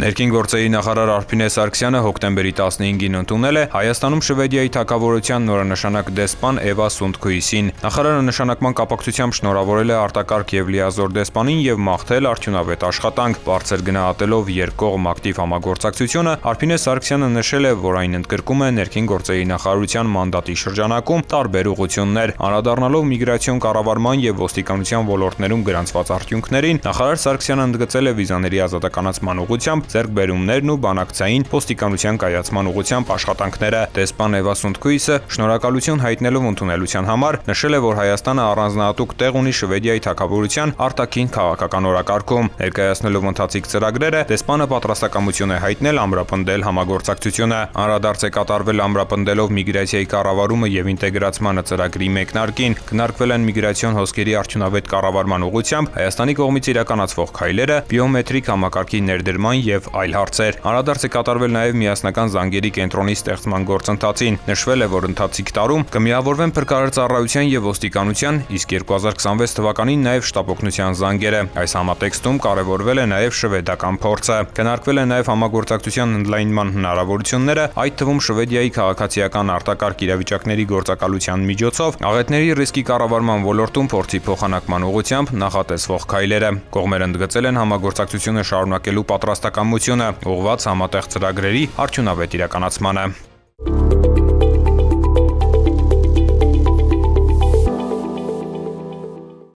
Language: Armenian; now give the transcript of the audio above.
Ներքին գործերի նախարար Արփինե Սարգսյանը հոկտեմբերի 15-ին ընդունել է Հայաստանում Շվեդիայի թագավորության նորանշանակ դեսպան Էվա Սունդկուիսին։ Նախարարը նշանակման կապակցությամբ շնորհավորել է արտակարգ եւ լիազոր դեսպանին եւ մաղթել արդյունավետ աշխատանք։ Բարձր գնահատելով երկկողմ ակտիվ համագործակցությունը, Արփինե Սարգսյանը նշել է, որ այն ընդգրկում է ներքին գործերի նախարարության մանդատի շրջանակում տարբեր ուղղություններ։ Անդրադառնալով միգրացիոն կառավարման եւ ոստիկանության ոլորտներում գրանցված արդյունքներին, նախարար Սարգսյանը ընդգծել է վիզաների ազատականացման ուղղությամբ ձեռքբերումներն ու բանակցային ոստիկանության կայացման ուղղությամբ աշխատանքները։ Դեսպան Էվա Սունդկուիսը շնորհակալություն հայտնելով ընդունելության համար նշել է, որ Հայաստանը առանձնահատուկ տեղ ունի Շվեդիայի թագավորության արտաքին քաղաքական օրակարգում։ Ներկայացնելով ընթացիկ ծրագրերը, դեսպանը պատրաստակամություն է հայտնել ամրապնդել համագործակցությունը։ Անդրադարձ է կատարվել ամրապնդելով միգրացիայի կառավարումը եւ ինտեգրացմանը ծրագրի մեկնարկին։ Քննարկվել են միգրացիոն հոսքերի արդյունավետ կառավարման ուղղությամբ Հայաստանի կողմից իրականացվող քայլերը, բիոմետրիկ համակարգի ներդրման եւ այլ հարցեր։ Անդրադարձ է կատարվել նաև միասնական զանգերի կենտրոնի ստեղծման գործընթացին։ Նշվել է, որ ընթացիկ տարում կմիավորվեն փրկարար ծառայության եւ ոստիկանության, իսկ 2026 թվականին նաև շտապօգնության զանգերը։ Այս համատեքստում կարևորվել է նաև շվեդական փորձը։ Քննարկվել է նաև համագործակցության ընդլայնման հնարավորությունները, այդ թվում Շվեդիայի քաղաքացիական արտակարգ իրավիճակների գործակալության միջոցով աղետների ռիսկի կառավարման ոլորտում փորձի փոխանակման ուղղությամբ նախատեսվող քայլերը։ Կողմերն ընդգծել են համագործակցությունը շարունակելու պատրաստակամությունը, ուղղված համատեղ ծրագրերի արդյունավետ իրականացմանը։